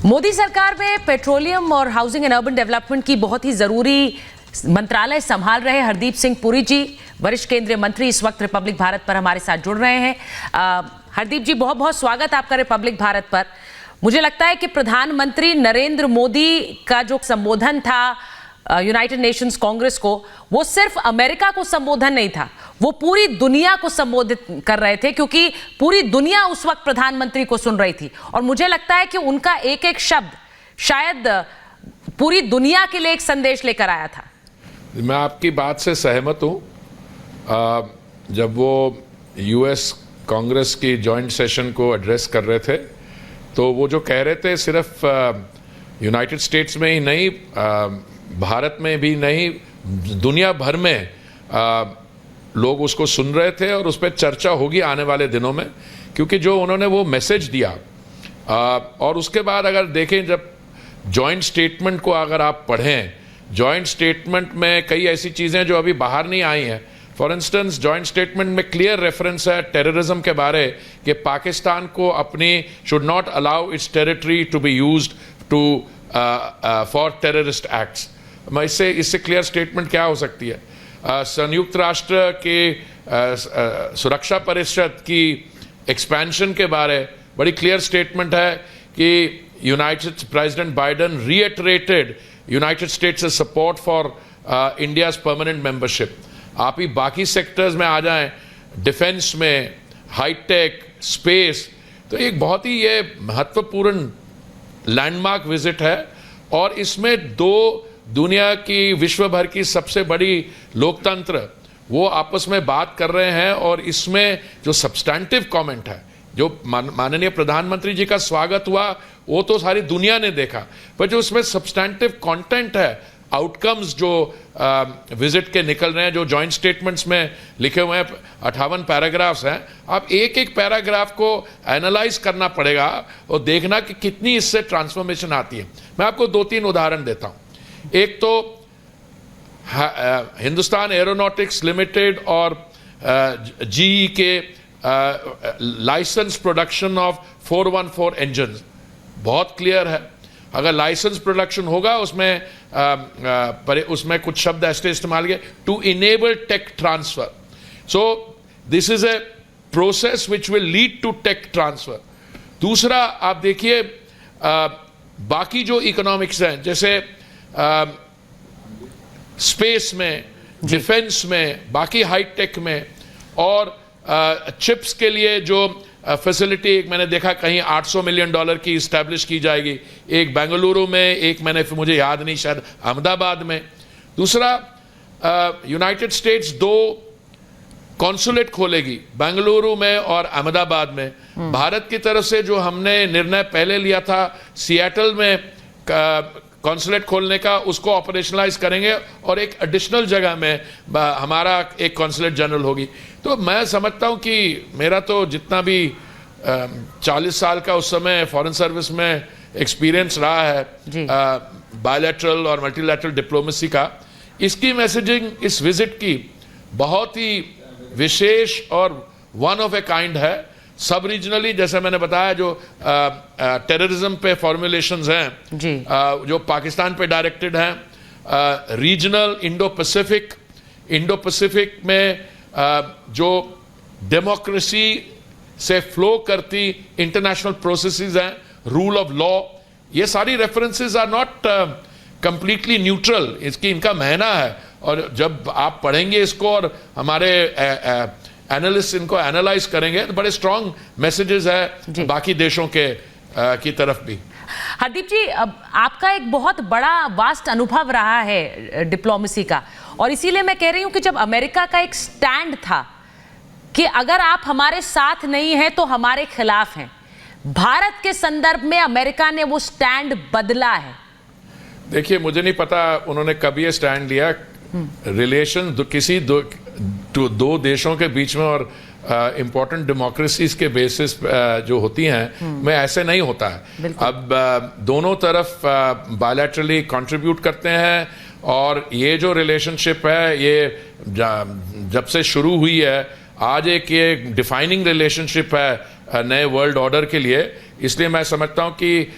मोदी सरकार में पेट्रोलियम और हाउसिंग एंड अर्बन डेवलपमेंट की बहुत ही जरूरी मंत्रालय संभाल रहे हरदीप सिंह पुरी जी, वरिष्ठ केंद्रीय मंत्री, इस वक्त रिपब्लिक भारत पर हमारे साथ जुड़ रहे हैं। हरदीप जी, बहुत बहुत स्वागत आपका रिपब्लिक भारत पर। मुझे लगता है कि प्रधानमंत्री नरेंद्र मोदी का जो संबोधन था यूनाइटेड नेशंस कांग्रेस को, वो सिर्फ अमेरिका को संबोधन नहीं था, वो पूरी दुनिया को संबोधित कर रहे थे, क्योंकि पूरी दुनिया उस वक्त प्रधानमंत्री को सुन रही थी। और मुझे लगता है कि उनका एक एक शब्द शायद पूरी दुनिया के लिए एक संदेश लेकर आया था। मैं आपकी बात से सहमत हूं। जब वो यूएस कांग्रेस की जॉइंट सेशन को एड्रेस कर रहे थे, तो वो जो कह रहे थे सिर्फ यूनाइटेड स्टेट्स में ही नहीं, भारत में भी नहीं, दुनिया भर में लोग उसको सुन रहे थे और उस पर चर्चा होगी आने वाले दिनों में, क्योंकि जो उन्होंने वो मैसेज दिया। और उसके बाद अगर देखें, जब जॉइंट स्टेटमेंट को अगर आप पढ़ें, जॉइंट स्टेटमेंट में कई ऐसी चीज़ें जो अभी बाहर नहीं आई हैं। फॉर इंस्टेंस, जॉइंट स्टेटमेंट में क्लियर रेफरेंस है टेररिज्म के बारे, कि पाकिस्तान को अपनी should not allow its territory to be used to for terrorist acts. इससे क्लियर स्टेटमेंट क्या हो सकती है? संयुक्त राष्ट्र के सुरक्षा परिषद की एक्सपेंशन के बारे बड़ी क्लियर स्टेटमेंट है कि United president Biden reiterated United States support for India's permanent membership. आप ही बाकी सेक्टर्स में आ जाएं, डिफेंस में, हाईटेक, स्पेस, तो एक बहुत ही ये महत्वपूर्ण लैंडमार्क विजिट है। और इसमें दो दुनिया की, विश्व भर की सबसे बड़ी लोकतंत्र वो आपस में बात कर रहे हैं। और इसमें जो सब्सटैंटिव कमेंट है, जो माननीय प्रधानमंत्री जी का स्वागत हुआ, वो तो सारी दुनिया ने देखा, पर जो उसमें सब्सटैंटिव कंटेंट है, आउटकम्स जो विजिट के निकल रहे हैं, जो जॉइंट स्टेटमेंट्स में लिखे हुए हैं, 58 पैराग्राफ्स हैं। आप एक एक पैराग्राफ को एनालाइज करना पड़ेगा और देखना कि कितनी इससे ट्रांसफॉर्मेशन आती है। मैं आपको 2-3 उदाहरण देता हूं। एक तो हिंदुस्तान एरोनॉटिक्स लिमिटेड और जीई के लाइसेंस प्रोडक्शन ऑफ 414 इंजन बहुत क्लियर है। अगर लाइसेंस प्रोडक्शन होगा, उसमें कुछ शब्द ऐसे इस्तेमाल किए, to enable tech transfer. So this is a process which will lead to tech transfer. दूसरा, आप देखिए बाकी जो इकोनॉमिक्स हैं, जैसे स्पेस में, डिफेंस में, बाकी हाईटेक में, और चिप्स के लिए जो फैसिलिटी, एक मैंने देखा कहीं $800 मिलियन की इस्टेब्लिश की जाएगी, एक बेंगलुरु में, एक मुझे याद नहीं, शायद अहमदाबाद में। दूसरा, यूनाइटेड स्टेट्स 2 कॉन्सुलेट खोलेगी, बेंगलुरु में और अहमदाबाद में। भारत की तरफ से जो हमने निर्णय पहले लिया था सिएटल में कॉन्सुलेट खोलने का, उसको ऑपरेशनलाइज करेंगे और एक एडिशनल जगह में हमारा एक कॉन्सुलेट जनरल होगी। तो मैं समझता हूं कि मेरा तो जितना भी 40 साल का उस समय फॉरेन सर्विस में एक्सपीरियंस रहा है बायलैटरल और मल्टीलैटरल डिप्लोमेसी का, इसकी मैसेजिंग इस विजिट की बहुत ही विशेष और वन ऑफ ए काइंड है। सब रीजनली, जैसे मैंने बताया, जो टेररिज्म पे फॉर्मुलेशंस हैं जो पाकिस्तान पे डायरेक्टेड हैं, रीजनल इंडो पैसिफिक में जो डेमोक्रेसी से फ्लो करती इंटरनेशनल प्रोसेसेस हैं, रूल ऑफ लॉ, ये सारी references are not completely neutral. इनका मायना है। और जब आप पढ़ेंगे इसको और हमारे एनालिस्ट इनको एनालाइज करेंगे, तो बड़े स्ट्रॉन्ग मैसेजेस है बाकी देशों के की तरफ भी। हरदीप जी, आपका एक बहुत बड़ा वास्ट अनुभव रहा है डिप्लोमेसी का, और इसीलिए मैं कह रही हूं कि जब अमेरिका का एक स्टैंड था कि अगर आप हमारे साथ नहीं हैं तो हमारे खिलाफ हैं, भारत के संदर्भ में अमेरिका ने वो स्टैंड बदला है। देखिए, मुझे नहीं पता उन्होंने कभी ये स्टैंड लिया। रिलेशन किसी दो देशों के बीच में और इम्पोर्टेंट डेमोक्रेसीज के बेसिस जो होती हैं, में ऐसे नहीं होता है। अब दोनों तरफ बायलैटरली कंट्रीब्यूट करते हैं, और ये जो रिलेशनशिप है, ये जब से शुरू हुई है, आज एक ये डिफाइनिंग रिलेशनशिप है नए वर्ल्ड ऑर्डर के लिए, इसलिए मैं समझता हूं कि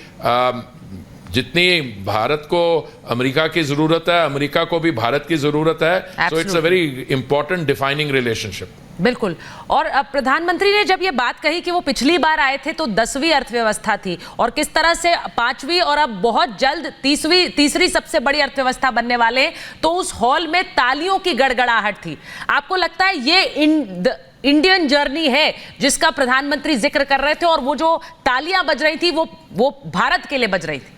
जितनी भारत को अमेरिका की जरूरत है, अमेरिका को भी भारत की जरूरत है। So it's a very important defining relationship. बिल्कुल। और अब प्रधानमंत्री ने जब ये बात कही कि वो पिछली बार आए थे तो 10वीं अर्थव्यवस्था थी और किस तरह से 5वीं और अब बहुत जल्द तीसरी सबसे बड़ी अर्थव्यवस्था बनने वाले हैं, तो उस हॉल में तालियों की गड़गड़ाहट थी। आपको लगता है ये इंडियन जर्नी है जिसका प्रधानमंत्री जिक्र कर रहे थे और वो जो तालियां बज रही थी वो भारत के लिए बज रही थी?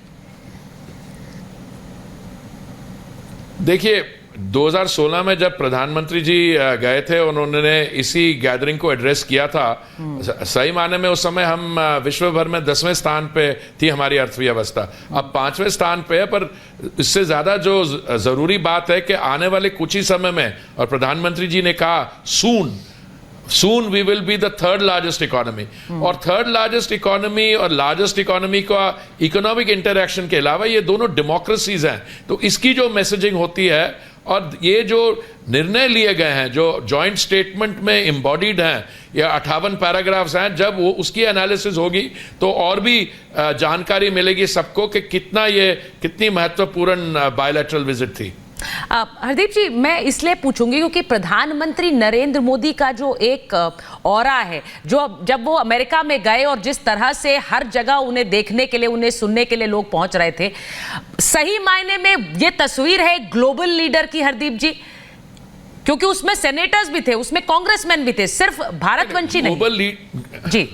देखिए, 2016 में जब प्रधानमंत्री जी गए थे, उन्होंने इसी गैदरिंग को एड्रेस किया था। सही माने में उस समय हम विश्व भर में 10वें स्थान पे थी हमारी अर्थव्यवस्था, अब 5वें स्थान पे है। पर इससे ज्यादा जो जरूरी बात है कि आने वाले कुछ ही समय में, और प्रधानमंत्री जी ने कहा soon we will be the third largest economy। और थर्ड लार्जेस्ट इकोनॉमी और लार्जेस्ट इकोनॉमी का इकोनॉमिक इंटरैक्शन के अलावा ये दोनों डेमोक्रेसीज हैं। तो इसकी जो मैसेजिंग होती है और ये जो निर्णय लिए गए हैं, जो जॉइंट स्टेटमेंट में एम्बॉडीड हैं, या 58 पैराग्राफ्स हैं, जब वो उसकी एनालिसिस होगी तो और भी जानकारी मिलेगी सबको कि कितनी महत्वपूर्ण बायलैटरल विजिट थी। हरदीप जी, मैं इसलिए पूछूंगी क्योंकि प्रधानमंत्री नरेंद्र मोदी का जो एक ऑरा है, जब वो अमेरिका में गए और जिस तरह से हर जगह उन्हें देखने के लिए, उन्हें सुनने के लिए लोग पहुंच रहे थे, सही मायने में ये तस्वीर है ग्लोबल लीडर की, हरदीप जी? क्योंकि उसमें सेनेटर्स भी थे, उसमें कांग्रेसमैन भी थे, सिर्फ भारतवंशी नहीं। जी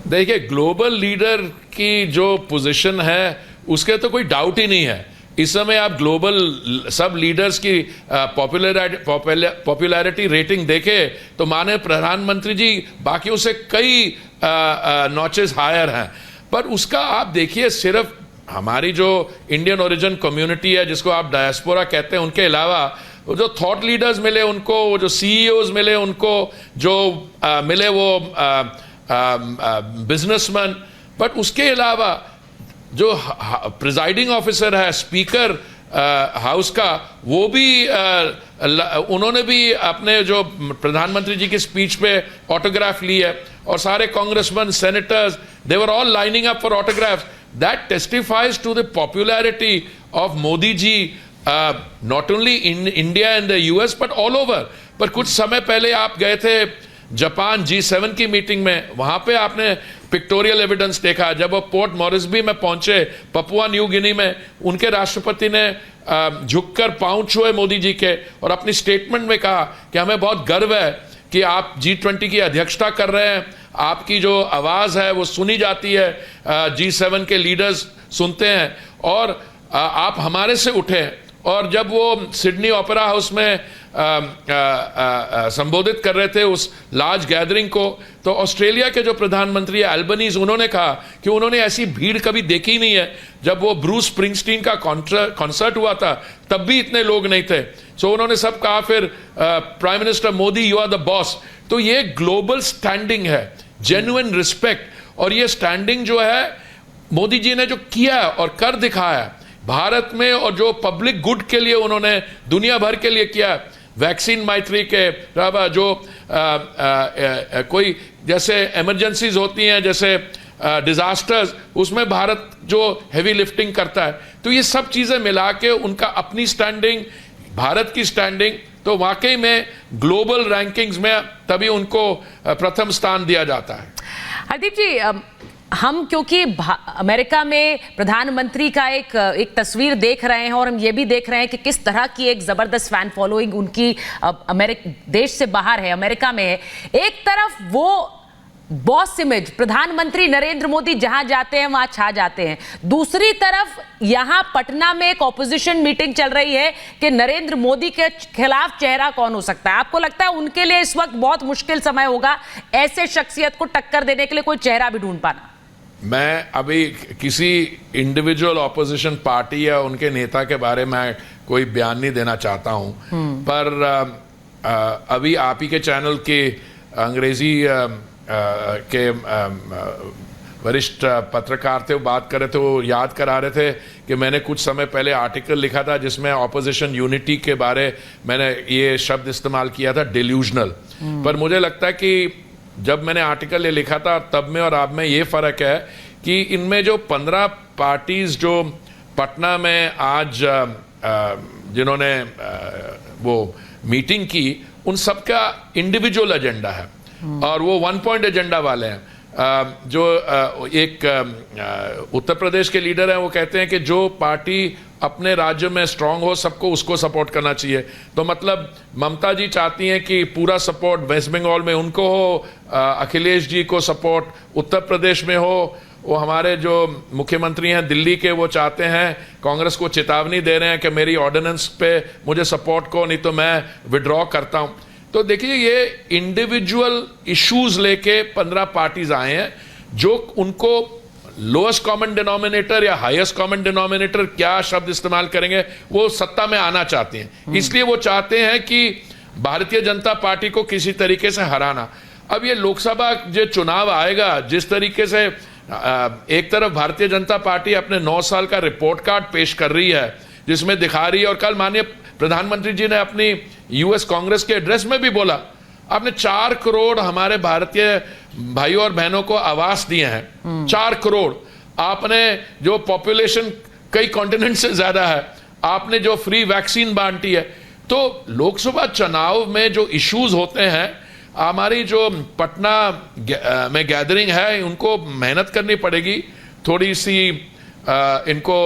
देखिए, ग्लोबल लीडर की जो पोजीशन है उसके तो कोई डाउट ही नहीं है। इस समय आप ग्लोबल सब लीडर्स की पॉपुलैरिटी रेटिंग देखें तो माने प्रधानमंत्री जी बाकियों से कई नॉचेस हायर हैं। पर उसका आप देखिए, सिर्फ हमारी जो इंडियन ओरिजिन कम्युनिटी है, जिसको आप डायस्पोरा कहते हैं, उनके अलावा वो जो थॉट लीडर्स मिले उनको, वो जो सीईओज मिले उनको, जो मिले वो बिजनेसमैन, बट उसके अलावा जो प्रिजाइडिंग ऑफिसर है, स्पीकर हाउस का, वो भी उन्होंने भी अपने जो प्रधानमंत्री जी की स्पीच पे ऑटोग्राफ ली है, और सारे congressman, senators, they were all lining up for autographs. That testifies to the popularity of Modi ji, not only in India and the US but all over. पर कुछ समय पहले आप गए थे जापान G7 की मीटिंग में, वहां पे आपने पिक्टोरियल एविडेंस देखा। जब वो पोर्ट मॉरिसबी में पहुंचे, पपुआ न्यू गिनी में, उनके राष्ट्रपति ने झुककर पांव छुए मोदी जी के और अपनी स्टेटमेंट में कहा कि हमें बहुत गर्व है कि आप G20 की अध्यक्षता कर रहे हैं, आपकी जो आवाज है वो सुनी जाती है, G7 के लीडर्स सुनते हैं, और आप हमारे से उठे। और जब वो सिडनी ओपेरा हाउस में संबोधित कर रहे थे उस लार्ज गैदरिंग को, तो ऑस्ट्रेलिया के जो प्रधानमंत्री अल्बनीज, उन्होंने कहा कि उन्होंने ऐसी भीड़ कभी देखी नहीं है। जब वो ब्रूस स्प्रिंगस्टीन का कॉन्सर्ट हुआ था तब भी इतने लोग नहीं थे। सो उन्होंने सब कहा फिर prime minister Modi, you are the boss. तो ये ग्लोबल स्टैंडिंग है, जेन्युइन रिस्पेक्ट। और ये स्टैंडिंग जो है मोदी जी ने जो किया और कर दिखाया भारत में, और जो पब्लिक गुड के लिए उन्होंने दुनिया भर के लिए किया, वैक्सीन मैत्री के अलावा जो कोई जैसे इमरजेंसीज होती हैं, जैसे डिजास्टर्स, उसमें भारत जो हेवी लिफ्टिंग करता है, तो ये सब चीजें मिला के उनका अपनी स्टैंडिंग, भारत की स्टैंडिंग, तो वाकई में ग्लोबल रैंकिंग्स में तभी उनको प्रथम स्थान दिया जाता है। हरदीप जी, हम क्योंकि अमेरिका में प्रधानमंत्री का एक तस्वीर देख रहे हैं और हम ये भी देख रहे हैं कि किस तरह की एक जबरदस्त फैन फॉलोइंग उनकी देश से बाहर है, अमेरिका में है। एक तरफ वो बॉस इमेज, प्रधानमंत्री नरेंद्र मोदी जहां जाते हैं वहां छा जाते हैं, दूसरी तरफ यहां पटना में एक ऑपोजिशन मीटिंग चल रही है कि नरेंद्र मोदी के खिलाफ चेहरा कौन हो सकता है। आपको लगता है उनके लिए इस वक्त बहुत मुश्किल समय होगा ऐसे शख्सियत को टक्कर देने के लिए कोई चेहरा भी ढूंढ पाना? मैं अभी किसी इंडिविजुअल ऑपोजिशन पार्टी या उनके नेता के बारे में कोई बयान नहीं देना चाहता हूं, पर अभी आप ही के चैनल के अंग्रेजी के वरिष्ठ पत्रकार थे, वो बात कर रहे थे, वो याद करा रहे थे कि मैंने कुछ समय पहले आर्टिकल लिखा था जिसमें ऑपोजिशन यूनिटी के बारे मैंने ये शब्द इस्तेमाल किया था, डिल्यूजनल। पर मुझे लगता है कि जब मैंने आर्टिकल ये लिखा था तब में और अब में ये फ़र्क है कि इनमें जो 15 पार्टीज जो पटना में आज जिन्होंने वो मीटिंग की, उन सबका इंडिविजुअल एजेंडा है और वो 1 पॉइंट एजेंडा वाले हैं। जो एक उत्तर प्रदेश के लीडर हैं वो कहते हैं कि जो पार्टी अपने राज्य में स्ट्रांग हो सबको उसको सपोर्ट करना चाहिए। तो मतलब ममता जी चाहती हैं कि पूरा सपोर्ट वेस्ट बंगाल में उनको हो, अखिलेश जी को सपोर्ट उत्तर प्रदेश में हो, वो हमारे जो मुख्यमंत्री हैं दिल्ली के वो चाहते हैं, कांग्रेस को चेतावनी दे रहे हैं कि मेरी ऑर्डिनेंस पे मुझे सपोर्ट को, नहीं तो मैं विड्रॉ करता हूं। तो देखिए ये इंडिविजुअल इश्यूज लेके 15 पार्टीज आए हैं जो उनको लोएस्ट कॉमन डिनोमिनेटर या हाईएस्ट कॉमन डिनोमिनेटर क्या शब्द इस्तेमाल करेंगे, वो सत्ता में आना चाहती हैं। इसलिए वो चाहते हैं कि भारतीय जनता पार्टी को किसी तरीके से हराना। अब ये लोकसभा जो चुनाव आएगा, जिस तरीके से एक तरफ भारतीय जनता पार्टी अपने 9 साल का रिपोर्ट कार्ड पेश कर रही है जिसमें दिखा रही है, और कल माननीय प्रधानमंत्री जी ने अपनी यूएस कांग्रेस के एड्रेस में भी बोला, आपने 4 करोड़ हमारे भारतीय भाइयों और बहनों को आवास दिए हैं। 4 करोड़ आपने, जो पॉपुलेशन कई कॉन्टिनेंट से ज्यादा है, आपने जो फ्री वैक्सीन बांटी है। तो लोकसभा चुनाव में जो इश्यूज होते हैं, हमारी जो पटना में गैदरिंग है, उनको मेहनत करनी पड़ेगी, थोड़ी सी इनको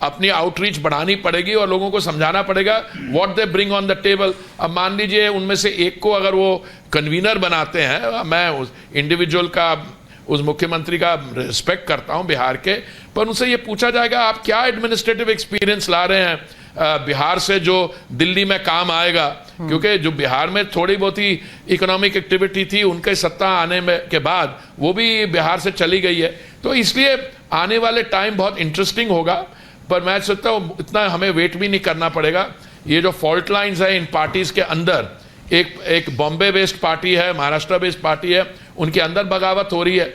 अपनी आउटरीच बढ़ानी पड़ेगी और लोगों को समझाना पड़ेगा what they bring on the table. अब मान लीजिए उनमें से एक को अगर वो कन्वीनर बनाते हैं, मैं उस इंडिविजुअल का, उस मुख्यमंत्री का रिस्पेक्ट करता हूं बिहार के, पर उनसे ये पूछा जाएगा आप क्या एडमिनिस्ट्रेटिव एक्सपीरियंस ला रहे हैं बिहार से जो दिल्ली में काम आएगा, क्योंकि जो बिहार में थोड़ी बहुत ही इकोनॉमिक एक्टिविटी थी उनके सत्ता आने में के बाद वो भी बिहार से चली गई है। तो इसलिए आने वाले टाइम बहुत इंटरेस्टिंग होगा, पर मैं सोचता हूँ इतना हमें वेट भी नहीं करना पड़ेगा। ये जो फॉल्ट लाइंस है इन पार्टीज के अंदर, एक बॉम्बे बेस्ड पार्टी है, महाराष्ट्र बेस्ड पार्टी है, उनके अंदर बगावत हो रही है।